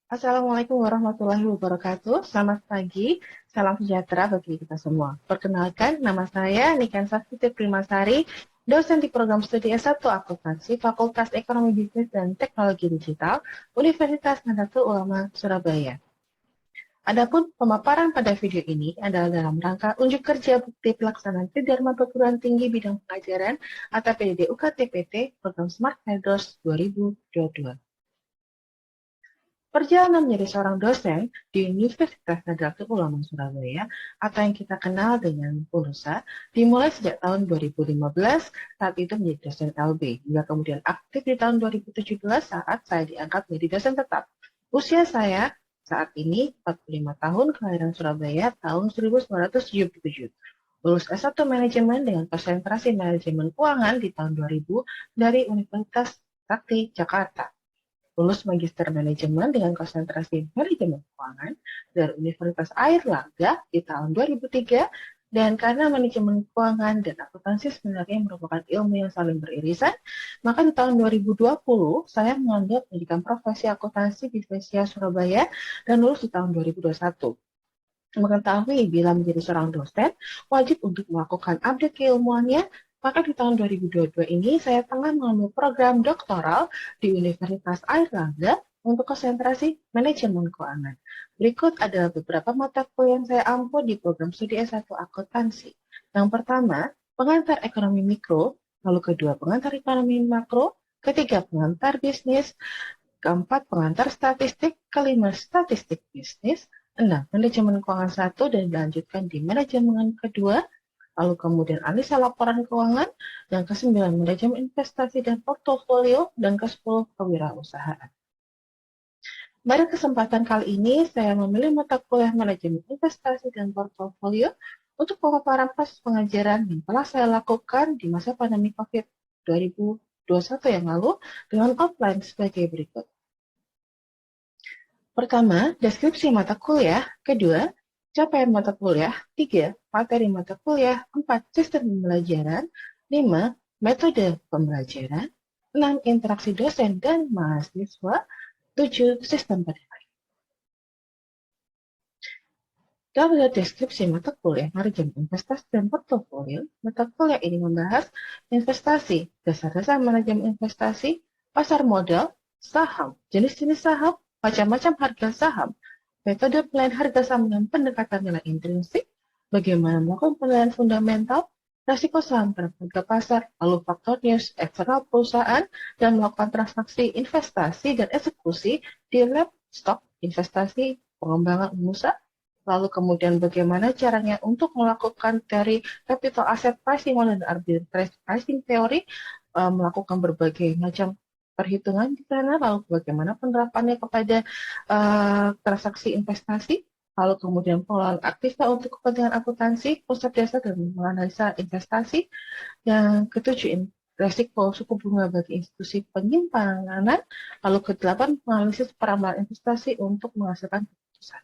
Assalamualaikum warahmatullahi wabarakatuh. Selamat pagi, salam sejahtera bagi kita semua. Perkenalkan, nama saya Niken Sastiti Primasari, dosen di program studi S1 Akuntansi, Fakultas Ekonomi Bisnis dan Teknologi Digital, Universitas Nahdlatul Ulama, Surabaya. Adapun pemaparan pada video ini adalah dalam rangka unjuk kerja bukti pelaksanaan Pidharma Perguruan Tinggi Bidang Pengajaran atau PDD UKT-PT Program Smart Headers 2022. Perjalanan menjadi seorang dosen di Universitas Nahdlatul Ulama Surabaya atau yang kita kenal dengan UNUSA dimulai sejak tahun 2015 saat itu menjadi dosen LB hingga kemudian aktif di tahun 2017 saat saya diangkat menjadi dosen tetap. Usia saya saat ini 45 tahun, kelahiran Surabaya tahun 1977. Lulus S1 Manajemen dengan konsentrasi Manajemen Keuangan di tahun 2000 dari Universitas Trisakti, Jakarta. Lulus Magister Manajemen dengan konsentrasi Manajemen Keuangan dari Universitas Airlangga di tahun 2003, dan karena manajemen keuangan dan akuntansi sebenarnya merupakan ilmu yang saling beririsan, maka di tahun 2020 saya mengambil pendidikan profesi akuntansi di Spesial Surabaya dan lulus di tahun 2021. Mengetahui bila menjadi seorang dosen, wajib untuk melakukan update keilmuannya, maka di tahun 2022 ini saya tengah mengambil program doktoral di Universitas Airlangga untuk konsentrasi manajemen keuangan. Berikut adalah beberapa mata kuliah yang saya ampu di program studi S1 akuntansi. Yang pertama, pengantar ekonomi mikro, lalu kedua pengantar ekonomi makro, ketiga pengantar bisnis, keempat pengantar statistik, kelima statistik bisnis, 6 manajemen keuangan 1 dan dilanjutkan di manajemen kedua, lalu kemudian analisa laporan keuangan, yang ke-9 manajemen investasi dan portofolio, dan ke-10 kewirausahaan. Pada kesempatan kali ini, saya memilih mata kuliah manajemen investasi dan portofolio untuk pemaparan proses pengajaran yang telah saya lakukan di masa pandemi COVID 2021 yang lalu dengan offline sebagai berikut. Pertama, deskripsi mata kuliah. Kedua, capaian mata kuliah. 3, materi mata kuliah. 4, sistem pembelajaran. 5, metode pembelajaran. 6, interaksi dosen dan mahasiswa. 7, sistem penilaian. Dalam deskripsi mata kuliah manajemen investasi dan portofolio, mata kuliah ini membahas investasi, dasar-dasar manajemen investasi, pasar modal, saham, jenis-jenis saham, macam-macam harga saham, metode penilaian harga saham dengan pendekatan nilai intrinsik, bagaimana melakukan penilaian fundamental, risiko saham terhadap harga pasar, lalu faktor news eksternal perusahaan, dan melakukan transaksi investasi dan eksekusi di lab stok investasi pengembangan usaha. Lalu kemudian bagaimana caranya untuk melakukan teori capital asset pricing dan arbitrage pricing teori, melakukan berbagai macam perhitungan di sana, lalu bagaimana penerapannya kepada transaksi investasi, lalu kemudian pengelolaan aktiva untuk kepentingan akuntansi, konsep dasar dan menganalisa investasi. Yang ketujuh, resiko suku bunga bagi institusi penyimpanan, lalu kedelapan, menganalisis peramalan investasi untuk menghasilkan keputusan.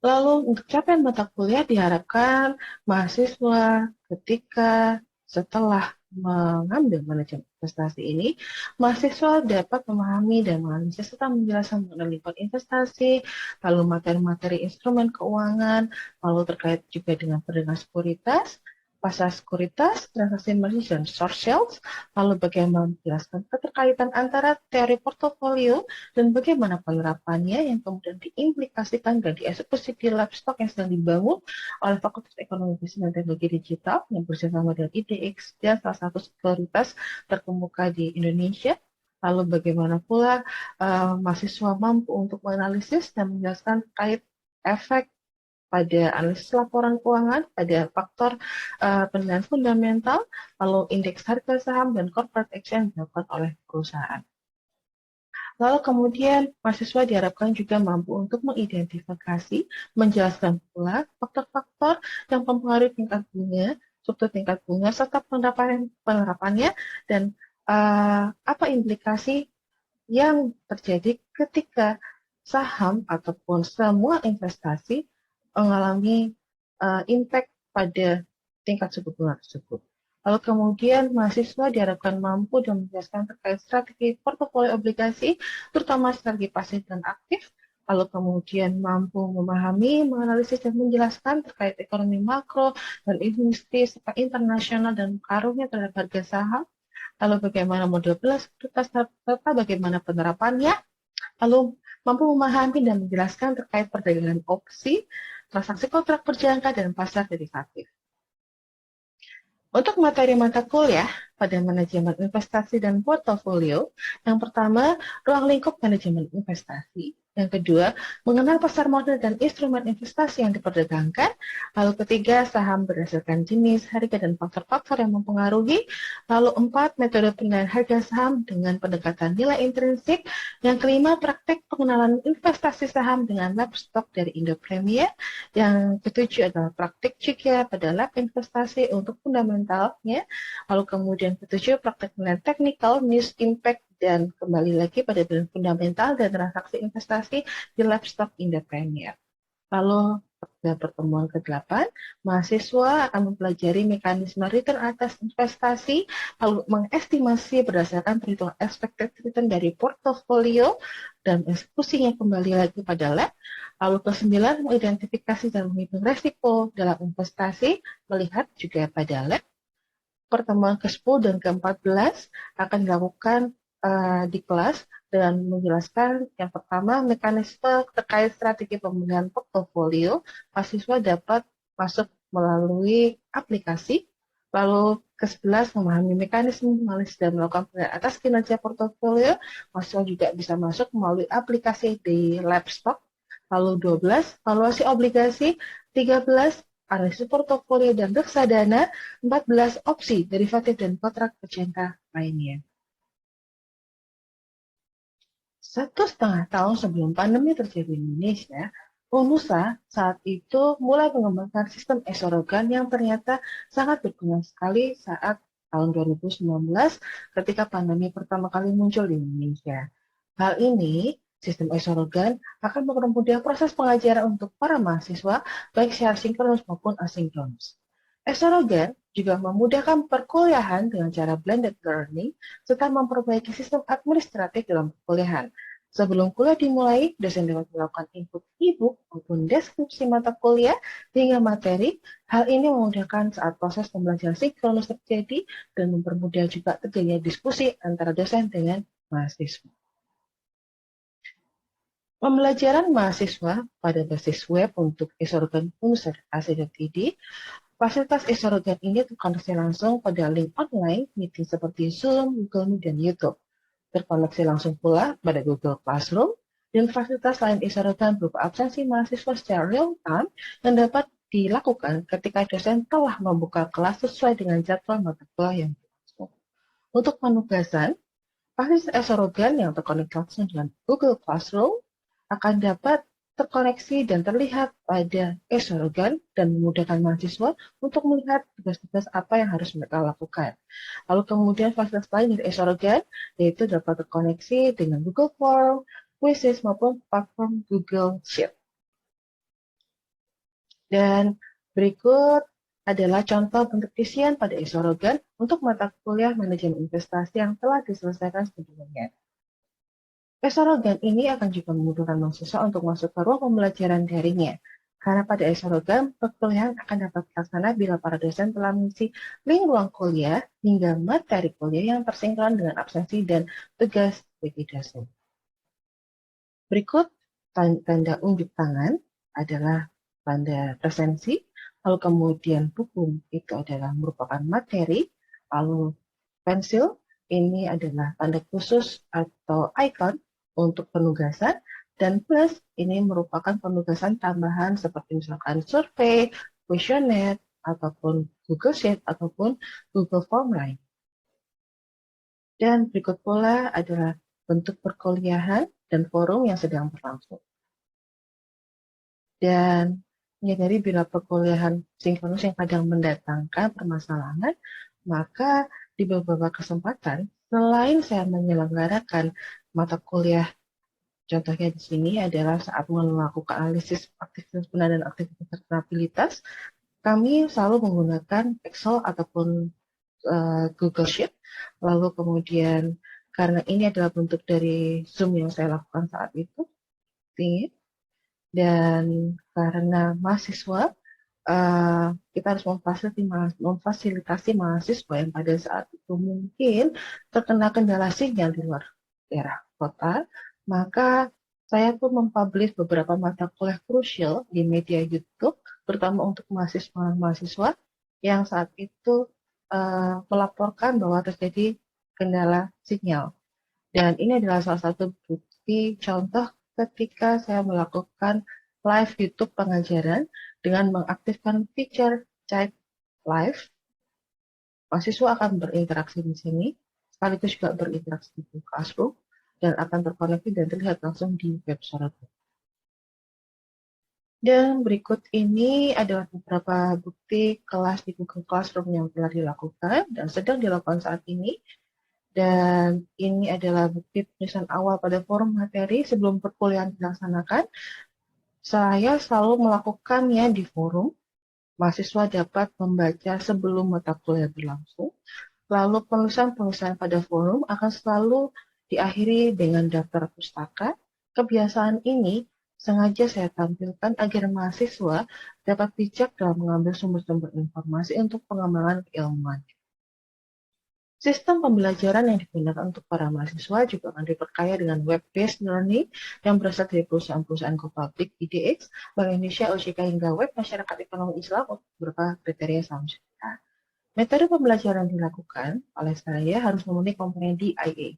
Lalu untuk capaian mata kuliah diharapkan mahasiswa ketika setelah mengambil manajemen investasi ini, mahasiswa dapat memahami dan menganalisis serta menjelaskan mengenai lingkungan investasi, lalu materi-materi instrumen keuangan, lalu terkait juga dengan perdagangan sekuritas, pasar sekuritas, transaksi emerging dan short sales, lalu bagaimana menjelaskan keterkaitan antara teori portofolio dan bagaimana penerapannya yang kemudian diimplikasikan dan dieksekusi di lab stock yang sedang dibangun oleh Fakultas Ekonomi Bisnis dan Teknologi Digital yang bersama dengan IDX dan salah satu sekuritas terkemuka di Indonesia. Lalu bagaimana pula mahasiswa mampu untuk menganalisis dan menjelaskan terkait efek pada analisis laporan keuangan, pada faktor penilaian fundamental, lalu indeks harga saham dan corporate action yang dilakukan oleh perusahaan. Lalu kemudian mahasiswa diharapkan juga mampu untuk mengidentifikasi, menjelaskan pula faktor-faktor yang mempengaruhi tingkat bunga, struktur tingkat bunga, serta penerapannya, dan apa implikasi yang terjadi ketika saham ataupun semua investasi mengalami impact pada tingkat suku bunga tersebut. Lalu kemudian mahasiswa diharapkan mampu dan menjelaskan terkait strategi portofolio obligasi, terutama strategi pasif dan aktif. Lalu kemudian mampu memahami, menganalisis, dan menjelaskan terkait ekonomi makro dan industri serta internasional dan pengaruhnya terhadap harga saham. Lalu bagaimana model belas serta bagaimana penerapannya. Lalu mampu memahami dan menjelaskan terkait perdagangan opsi, transaksi kontrak berjangka, dan pasar derivatif. Untuk materi mata kuliah pada manajemen investasi dan portofolio, yang pertama, ruang lingkup manajemen investasi. Yang kedua, mengenal pasar modal dan instrumen investasi yang diperdagangkan. Lalu ketiga, saham berdasarkan jenis, harga, dan faktor-faktor yang mempengaruhi. Lalu empat, metode penilaian harga saham dengan pendekatan nilai intrinsik. Yang kelima, praktek pengenalan investasi saham dengan lab stock dari Indo Premier. Yang ketujuh adalah praktik juga pada lab investasi untuk fundamentalnya. Lalu kemudian ketujuh, praktek penilaian teknikal, news impact, dan kembali lagi pada bidang fundamental dan transaksi investasi di lab stock Indo Premier. Lalu pada pertemuan ke-8, mahasiswa akan mempelajari mekanisme return atas investasi, lalu mengestimasi berdasarkan perhitungan expected return dari portofolio, dan eksekusinya kembali lagi pada lab. Lalu ke-9, mengidentifikasi dan menghitung resiko dalam investasi, melihat juga pada lab. Pertemuan ke-10 dan ke-14 akan dilakukan di kelas dan menjelaskan yang pertama mekanisme terkait strategi pemilihan portofolio. Mahasiswa dapat masuk melalui aplikasi. Lalu ke-11 memahami mekanisme menganalisis dan melakukan penilaian atas kinerja portofolio. Mahasiswa juga bisa masuk melalui aplikasi di Labstock. Lalu 12 valuasi obligasi, 13 analisis portofolio dan reksadana, 14 opsi, derivatif, dan kontrak berjangka lainnya. 1,5 tahun sebelum pandemi terjadi di Indonesia, Unusa saat itu mulai mengembangkan sistem esorogan yang ternyata sangat berguna sekali saat tahun 2019 ketika pandemi pertama kali muncul di Indonesia. Hal ini, sistem esorogan akan mempermudah proses pengajaran untuk para mahasiswa, baik secara sinkronus maupun asinkronus. Esorogan juga memudahkan perkuliahan dengan cara blended learning, serta memperbaiki sistem administratif dalam perkuliahan. Sebelum kuliah dimulai, dosen dapat melakukan input e-book maupun deskripsi mata kuliah hingga materi. Hal ini memudahkan saat proses pembelajaran sinkronus terjadi dan mempermudah juga terjadinya diskusi antara dosen dengan mahasiswa. Pembelajaran mahasiswa pada basis web untuk Esorogan Unusa.ac.id. Fasilitas Esorogan ini terkoneksi langsung pada link online meeting seperti Zoom, Google Meet, dan YouTube. Terkoneksi langsung pula pada Google Classroom, dan fasilitas lain Esorogan berupa absensi mahasiswa secara real-time yang dapat dilakukan ketika dosen telah membuka kelas sesuai dengan jadwal mata kuliah yang berlangsung. Untuk penugasan, fasilitas Esorogan yang terkoneksi langsung dengan Google Classroom akan dapat terkoneksi dan terlihat pada Esorogan dan memudahkan mahasiswa untuk melihat tugas-tugas apa yang harus mereka lakukan. Lalu kemudian fasilitas lain dari Esorogan yaitu dapat terkoneksi dengan Google Form, Quizzes maupun platform Google Sheet. Dan berikut adalah contoh bentuk isian pada Esorogan untuk mata kuliah manajemen investasi yang telah diselesaikan sebelumnya. Esorogan ini akan juga memudahkan mahasiswa untuk masuk ke ruang pembelajaran daringnya. Karena pada Esorogan, perkuliahan akan dapat dilaksanakan bila para dosen telah mengisi link ruang kuliah hingga materi kuliah yang tersinkron dengan absensi dan tugas bagi dosen. Berikut tanda unjuk tangan adalah tanda presensi, lalu kemudian buku itu adalah merupakan materi, lalu pensil ini adalah tanda khusus atau icon untuk penugasan, dan plus ini merupakan penugasan tambahan seperti misalkan survei, kuesioner, ataupun Google Sheet, ataupun Google Form lain. Dan berikut pula adalah bentuk perkuliahan dan forum yang sedang berlangsung. Dan menyadari bila perkuliahan sinkronus yang kadang mendatangkan permasalahan, maka di beberapa kesempatan, selain saya menyelenggarakan mata kuliah, contohnya di sini adalah saat melakukan analisis aktivitas benar dan aktivitas rentabilitas, kami selalu menggunakan Excel ataupun Google Sheet. Lalu kemudian karena ini adalah bentuk dari Zoom yang saya lakukan saat itu, dan karena mahasiswa, kita harus memfasilitasi mahasiswa yang pada saat itu mungkin terkena kendala sinyal di luar daerah kota, maka saya pun mempublish beberapa mata kuliah krusial di media YouTube, terutama untuk mahasiswa-mahasiswa yang saat itu melaporkan bahwa terjadi kendala sinyal. Dan ini adalah salah satu bukti contoh ketika saya melakukan live YouTube pengajaran dengan mengaktifkan fitur chat live. Mahasiswa akan berinteraksi di sini, sekaligus juga berinteraksi di Google Classroom, dan akan terkoneksi dan terlihat langsung di web Soratu. Dan berikut ini adalah beberapa bukti kelas di Google Classroom yang telah dilakukan dan sedang dilakukan saat ini. Dan ini adalah bukti penulisan awal pada forum materi sebelum perkuliahan dilaksanakan. Saya selalu melakukannya di forum. Mahasiswa dapat membaca sebelum mata kuliah berlangsung. Lalu penulisan-penulisan pada forum akan selalu diakhiri dengan daftar pustaka. Kebiasaan ini sengaja saya tampilkan agar mahasiswa dapat bijak dalam mengambil sumber-sumber informasi untuk pengembangan keilmuan. Sistem pembelajaran yang digunakan untuk para mahasiswa juga akan diperkaya dengan web-based learning yang berasal dari perusahaan-perusahaan go public, IDX, Bank Indonesia, OJK, hingga web masyarakat ekonomi Islam untuk beberapa kriteria saham syariah. Metode pembelajaran dilakukan oleh saya harus memenuhi komponen DIAE,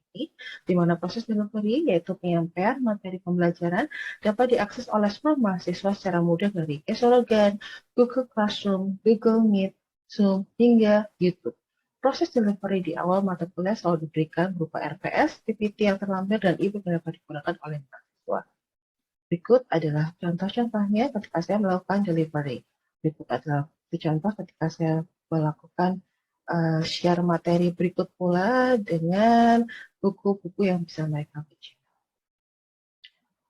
di mana proses delivery, yaitu penyampaian materi pembelajaran, dapat diakses oleh seluruh mahasiswa secara mudah dari Esologan, Google Classroom, Google Meet, Zoom, hingga YouTube. Proses delivery di awal mata kuliah selalu diberikan berupa RPS, PPT yang terlampir, dan e-book yang dapat digunakan oleh mahasiswa. Berikut adalah contoh-contohnya ketika saya melakukan delivery. Berikut adalah contoh ketika saya melakukan share materi berikut pula dengan buku-buku yang bisa mereka baca.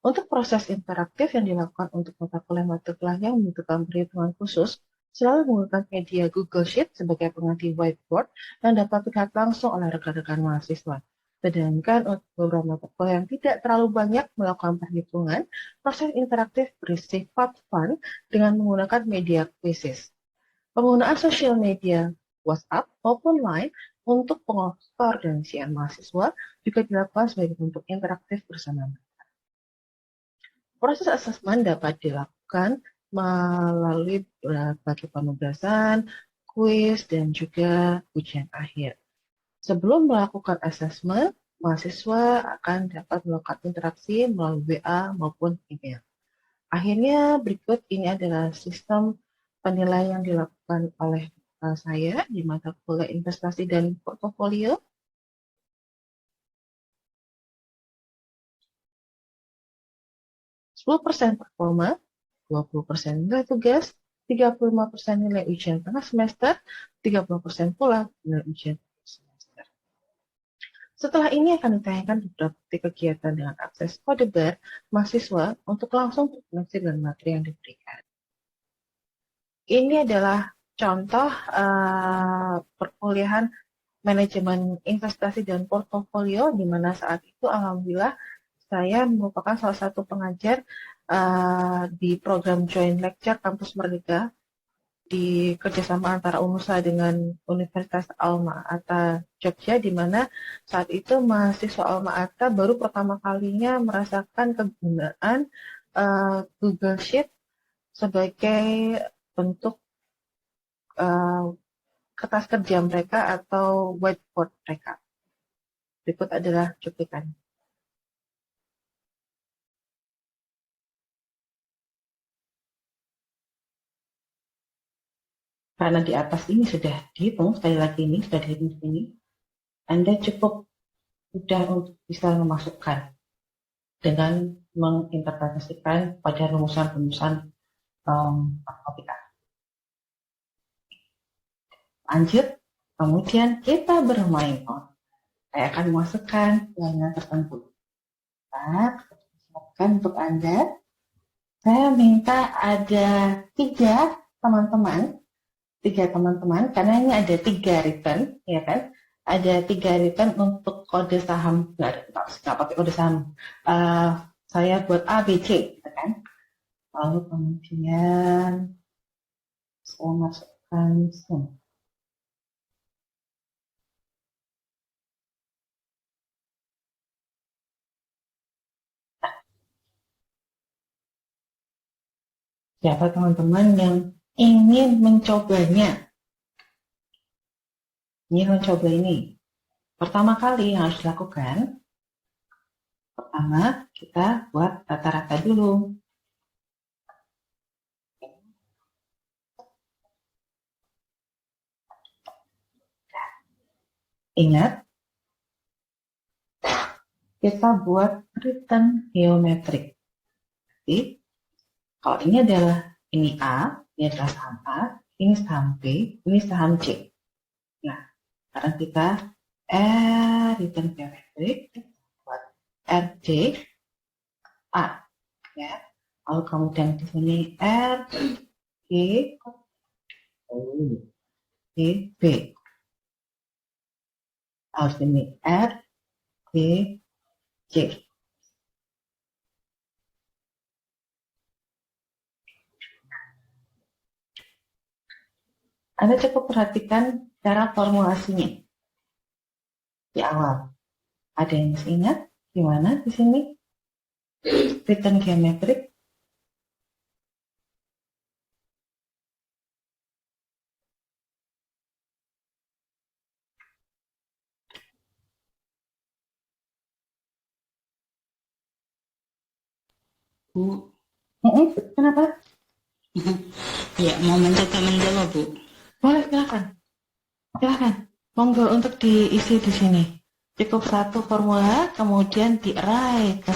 Untuk proses interaktif yang dilakukan untuk mata kuliah yang membutuhkan perhitungan khusus, selalu menggunakan media Google Sheet sebagai pengganti whiteboard yang dapat dilihat langsung oleh rekan-rekan mahasiswa. Sedangkan untuk beberapa mata kuliah yang tidak terlalu banyak melakukan perhitungan, proses interaktif bersifat fun dengan menggunakan media quizzes. Penggunaan sosial media WhatsApp maupun Line untuk pengkoordinasian mahasiswa juga dilakukan sebagai bentuk interaktif bersama mereka. Proses asesmen dapat dilakukan melalui berbagai penugasan, kuis, dan juga ujian akhir. Sebelum melakukan asesmen, mahasiswa akan dapat melakukan interaksi melalui WA maupun email. Akhirnya berikut ini adalah sistem penilaian yang dilakukan oleh saya di mata kuliah investasi dan portofolio. 10% performa, 20% nilai tugas, 35% nilai ujian tengah semester, 30% pula nilai ujian semester. Setelah ini akan ditanyakan beberapa kegiatan dengan akses kode bar mahasiswa untuk langsung terkoneksi dengan materi yang diberikan. Ini adalah contoh perkuliahan manajemen investasi dan portofolio, di mana saat itu alhamdulillah saya merupakan salah satu pengajar di program Joint Lecture Kampus Merdeka di kerjasama antara UNUSA dengan Universitas Alma Ata Jogja, di mana saat itu mahasiswa Alma Ata baru pertama kalinya merasakan kegunaan Google Sheet sebagai bentuk kertas kerja mereka atau whiteboard mereka. Berikut adalah cuplikan. Karena di atas ini sudah dihitung, sekali lagi ini sudah dihitung di sini, Anda cukup mudah untuk bisa memasukkan dengan menginterpretasikan pada rumusan-rumusan matematika. Lanjut, kemudian kita bermain. Saya akan memasukkan nilai tertentu. Silakan untuk Anda. Saya minta ada 3 teman-teman tiga teman-teman, karena ini ada 3 return, ya kan? Ada 3 return untuk kode saham, nggak pakai kode saham. Saya buat A, B, C, gitu kan? Lalu kemudian saya masukkan sum. Siapa teman-teman yang ingin mencobanya? Ingin mencoba ini. Pertama kali yang harus dilakukan, pertama kita buat rata-rata dulu. Ingat, kita buat return geometrik. Jadi, kalau ini adalah ini A, ini adalah saham A, ini saham B, ini saham C. Nah, sekarang kita return geometrik buat RJ A, ya. Lalu kemudian di sini R G G B. Lalu sini R G C. Anda cukup perhatikan cara formulasinya di awal. Ada yang masih ingat gimana di sini? Return geometrik. Bu. Kenapa? Ya, mau mencoba menjawab, Bu. Boleh, silakan. Silakan. Monggo untuk diisi di sini. Cukup satu formula, kemudian di-array ke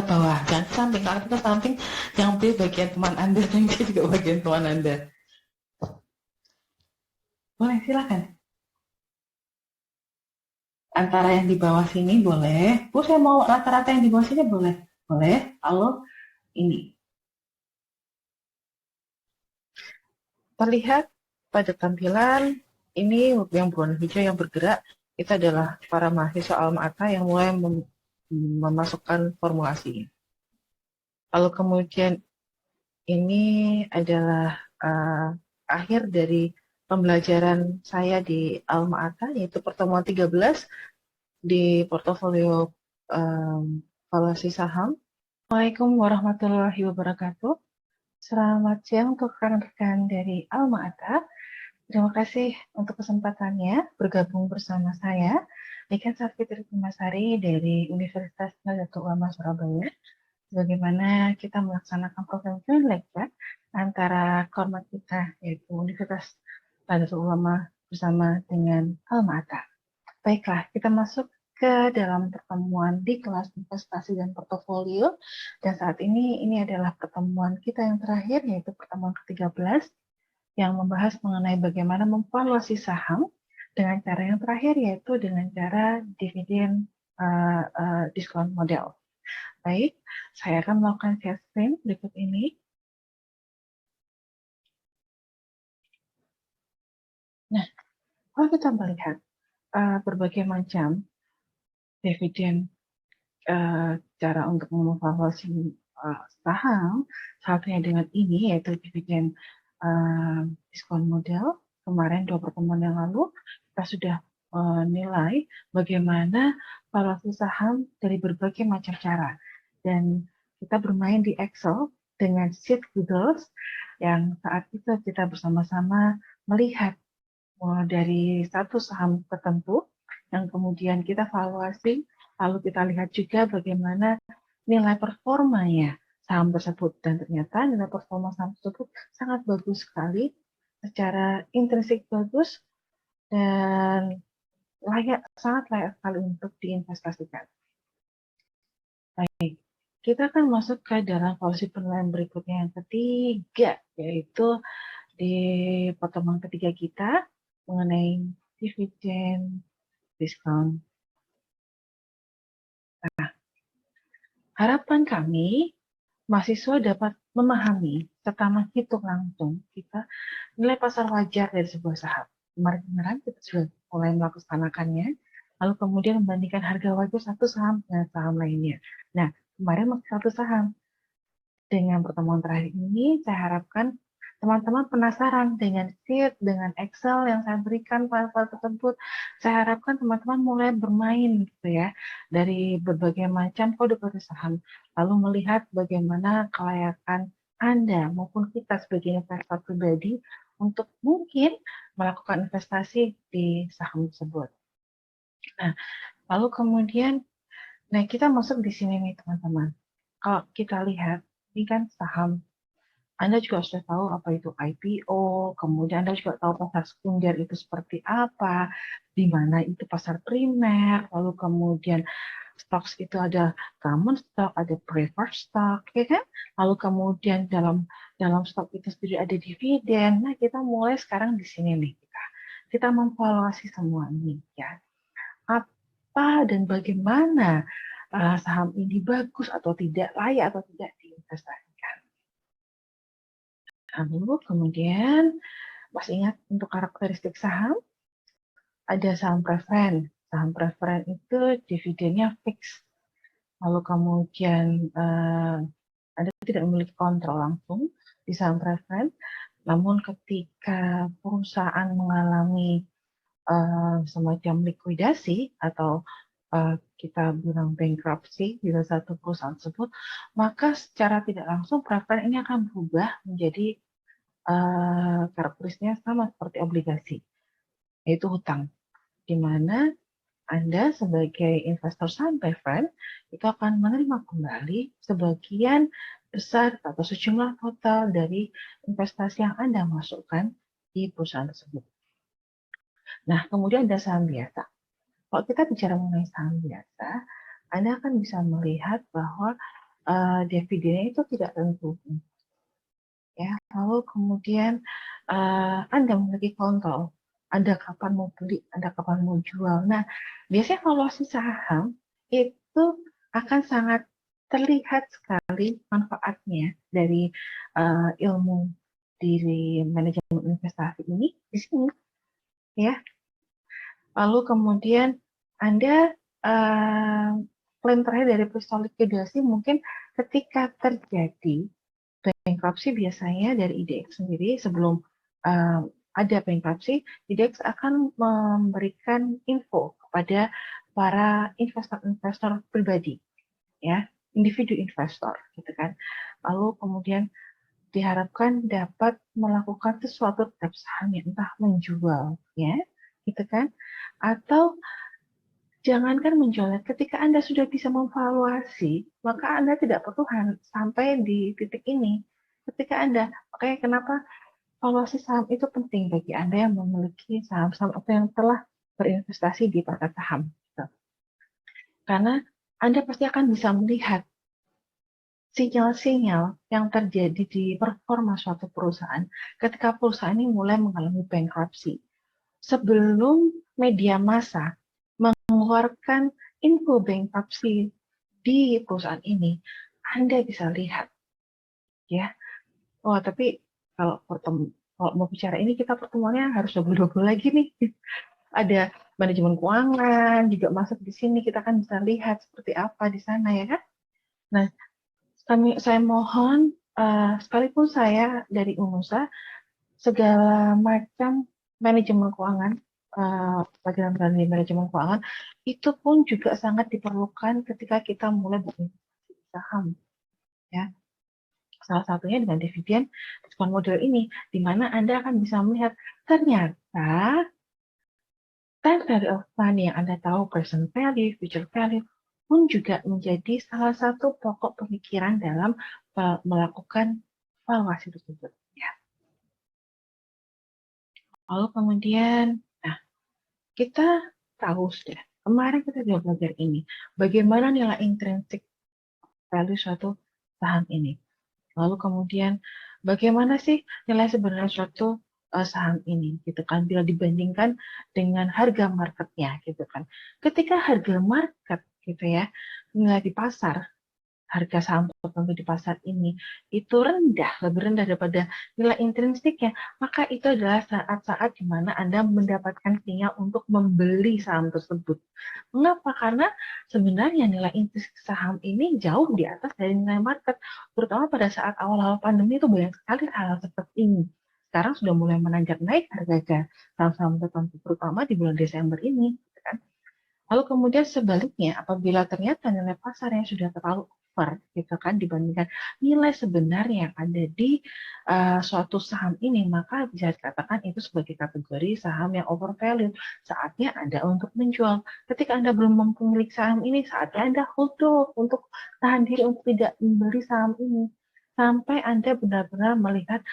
bawah. Dan ke samping, kalau ke samping, yang B bagian teman Anda, yang C juga bagian teman Anda. Boleh, silakan. Antara yang di bawah sini boleh. Bu, saya mau rata-rata yang di bawah sini boleh. Boleh. Lalu ini. Terlihat pada tampilan ini yang berwarna hijau yang bergerak, itu adalah para mahasiswa Alma-Ata yang mulai memasukkan formulasi. Lalu kemudian ini adalah akhir dari pembelajaran saya di Alma-Ata, yaitu pertemuan 13 di portofolio valuasi saham. Assalamualaikum warahmatullahi wabarakatuh. Selamat siang untuk rekan-rekan dari Alma-Ata. Terima kasih untuk kesempatannya bergabung bersama saya, Niken Sarfitri Kumasari dari Universitas Nahdlatul Ulama Surabaya. Bagaimana kita melaksanakan program joint lecture antara kormat kita, yaitu Universitas Nahdlatul Ulama bersama dengan Alma-Ata. Baiklah, kita masuk ke dalam pertemuan di kelas investasi dan portofolio. Dan saat ini adalah pertemuan kita yang terakhir, yaitu pertemuan ke-13, yang membahas mengenai bagaimana memvaluasi saham dengan cara yang terakhir, yaitu dengan cara dividen diskon model. Baik, saya akan melakukan share screen berikut ini. Nah, kalau kita melihat berbagai macam dividen cara untuk memvaluasi saham, satunya dengan ini yaitu dividen diskon model. Kemarin 2 pertemuan yang lalu kita sudah nilai bagaimana valuasi saham dari berbagai macam cara, dan kita bermain di Excel dengan sheet Google yang saat itu kita bersama-sama melihat dari satu saham tertentu yang kemudian kita valuasi, lalu kita lihat juga bagaimana nilai performanya saham tersebut, dan ternyata nilai performa saham tersebut sangat bagus sekali, secara intrinsik bagus, dan sangat layak sekali untuk diinvestasikan. Baik, kita akan masuk ke dalam valuasi penilaian berikutnya yang ketiga, yaitu di pertemuan ketiga kita mengenai dividen diskon. Nah, harapan kami mahasiswa dapat memahami serta menghitung langsung kita nilai pasar wajar dari sebuah saham. Kemarin kita sudah mulai melaksanakannya, lalu kemudian membandingkan harga wajar satu saham dengan saham lainnya. Nah, kemarin masih satu saham. Dengan pertemuan terakhir ini, saya harapkan teman-teman penasaran dengan sheet, dengan Excel yang saya berikan file-file tersebut. Saya harapkan teman-teman mulai bermain gitu ya, dari berbagai macam kode-kode saham, lalu melihat bagaimana kelayakan Anda maupun kita sebagai investor pribadi untuk mungkin melakukan investasi di saham tersebut. Nah, lalu kemudian, nah kita masuk di sini nih teman-teman. Kalau kita lihat, ini kan saham. Anda juga sudah tahu apa itu IPO, kemudian Anda juga tahu pasar sekunder itu seperti apa, di mana itu pasar primer, lalu kemudian stocks itu ada common stock, ada preferred stock, ya kan? Lalu kemudian dalam stok itu sendiri ada dividen. Nah, kita mulai sekarang di sini nih kita memvaluasi semua ini ya. Apa dan bagaimana saham ini bagus atau tidak, layak atau tidak diinvestasikan. Lalu kemudian, masih ingat untuk karakteristik saham? Ada saham preferen. Saham preferen itu dividennya fix. Lalu kemudian Anda tidak memiliki kontrol langsung di saham preferen. Namun ketika perusahaan mengalami semacam likuidasi atau kita bilang bankruptcy di satu perusahaan tersebut, maka secara tidak langsung preferen ini akan berubah menjadi karakteristiknya sama seperti obligasi, yaitu hutang, di mana Anda sebagai investor saham preferen itu akan menerima kembali sebagian besar atau sejumlah total dari investasi yang Anda masukkan di perusahaan tersebut. Nah, kemudian ada saham biasa. Kalau kita bicara mengenai saham biasa, Anda akan bisa melihat bahwa dividennya itu tidak tentu. Ya, lalu kemudian Anda memiliki kontrol. Anda kapan mau beli, Anda kapan mau jual. Nah, biasanya valuasi saham itu akan sangat terlihat sekali manfaatnya dari ilmu diri manajemen investasi ini di sini, ya. Lalu kemudian Anda klaim terakhir dari peristiwa likuidasi mungkin ketika terjadi bankruptcy, biasanya dari IDX sendiri sebelum ada bankruptcy, IDX akan memberikan info kepada para investor-investor pribadi, ya, individu investor, gitu kan. Lalu kemudian diharapkan dapat melakukan sesuatu terhadap sahamnya, entah menjual, ya, gitu kan, atau jangankan menjualnya, ketika Anda sudah bisa memvaluasi, maka Anda tidak perlu sampai di titik ini. Ketika Anda, makanya kenapa valuasi saham itu penting bagi Anda yang memiliki saham-saham atau yang telah berinvestasi di pasar saham. Gitu. Karena Anda pasti akan bisa melihat sinyal-sinyal yang terjadi di performa suatu perusahaan ketika perusahaan ini mulai mengalami bankruptcy. Sebelum media massa mengeluarkan info bankruptcy di perusahaan ini, Anda bisa lihat, ya. Oh, tapi kalau mau bicara ini, kita pertemuannya harus double-double lagi nih. Ada manajemen keuangan juga masuk di sini, kita kan bisa lihat seperti apa di sana, ya kan? Nah, saya mohon, sekalipun saya dari UNUSA, segala macam manajemen keuangan, pelajaran dari manajemen keuangan, itu pun juga sangat diperlukan ketika kita mulai berinvestasi di saham. Ya. Salah satunya dengan dividen diskon model ini, di mana Anda akan bisa melihat ternyata time value of money yang Anda tahu, present value, future value, pun juga menjadi salah satu pokok pemikiran dalam melakukan valuasi tersebut. Ya. Lalu kemudian, nah, kita tahu sudah, kemarin kita sudah belajar ini, bagaimana nilai intrinsic value suatu saham ini. Lalu kemudian, bagaimana sih nilai sebenarnya suatu saham ini, gitu kan, bila dibandingkan dengan harga marketnya, gitu kan. Ketika harga market, gitu ya, nilai di pasar, harga saham tertentu di pasar ini itu rendah, lebih rendah daripada nilai intrinsiknya, maka itu adalah saat-saat di mana Anda mendapatkan sinyal untuk membeli saham tersebut. Mengapa? Karena sebenarnya nilai intrinsik saham ini jauh di atas dari nilai market, terutama pada saat awal-awal pandemi itu banyak sekali hal seperti ini. Sekarang sudah mulai menanjak naik harga saham-saham tertentu, terutama di bulan Desember ini. Kan? Lalu kemudian sebaliknya, apabila ternyata nilai pasarnya sudah terlalu over, gitu kan, dibandingkan nilai sebenarnya yang ada di suatu saham ini, maka bisa dikatakan itu sebagai kategori saham yang overvalued. Saatnya Anda untuk menjual. Ketika Anda belum mampu memiliki saham ini, saatnya Anda hold untuk tahan diri untuk tidak membeli saham ini. Sampai Anda benar-benar melihat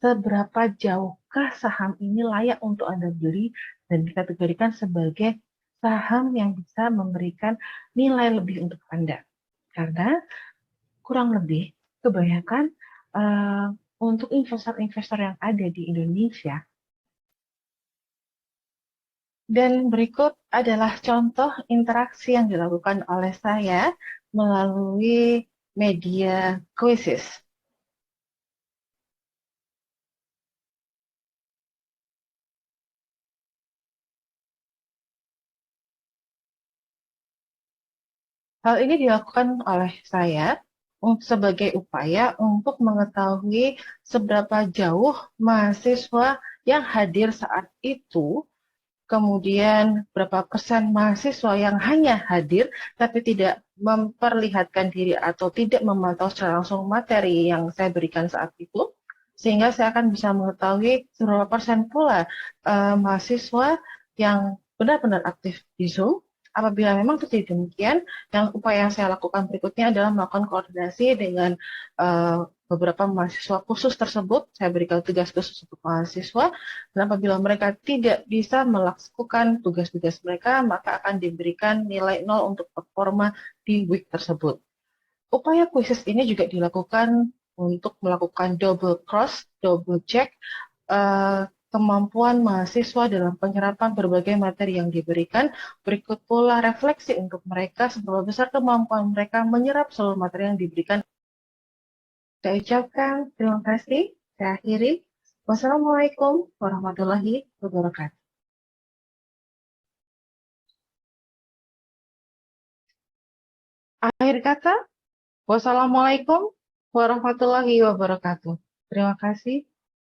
seberapa jauhkah saham ini layak untuk Anda beli dan dikategorikan sebagai saham yang bisa memberikan nilai lebih untuk Anda. Karena kurang lebih kebanyakan untuk investor-investor yang ada di Indonesia. Dan berikut adalah contoh interaksi yang dilakukan oleh saya melalui media Quizzes. Hal ini dilakukan oleh saya sebagai upaya untuk mengetahui seberapa jauh mahasiswa yang hadir saat itu, kemudian berapa persen mahasiswa yang hanya hadir tapi tidak memperlihatkan diri atau tidak memantau secara langsung materi yang saya berikan saat itu, sehingga saya akan bisa mengetahui seberapa persen pula mahasiswa yang benar-benar aktif di Zoom. Apabila memang terjadi demikian, upaya yang saya lakukan berikutnya adalah melakukan koordinasi dengan beberapa mahasiswa khusus tersebut. Saya berikan tugas khusus untuk mahasiswa, dan apabila mereka tidak bisa melakukan tugas-tugas mereka, maka akan diberikan nilai 0 untuk performa di week tersebut. Upaya quizzes ini juga dilakukan untuk melakukan double cross, double check, kemampuan mahasiswa dalam penyerapan berbagai materi yang diberikan. Berikut pula refleksi untuk mereka seberapa besar kemampuan mereka menyerap seluruh materi yang diberikan. Saya ucapkan terima kasih. Saya akhiri. Wassalamualaikum warahmatullahi wabarakatuh. Akhir kata, wassalamualaikum warahmatullahi wabarakatuh. Terima kasih.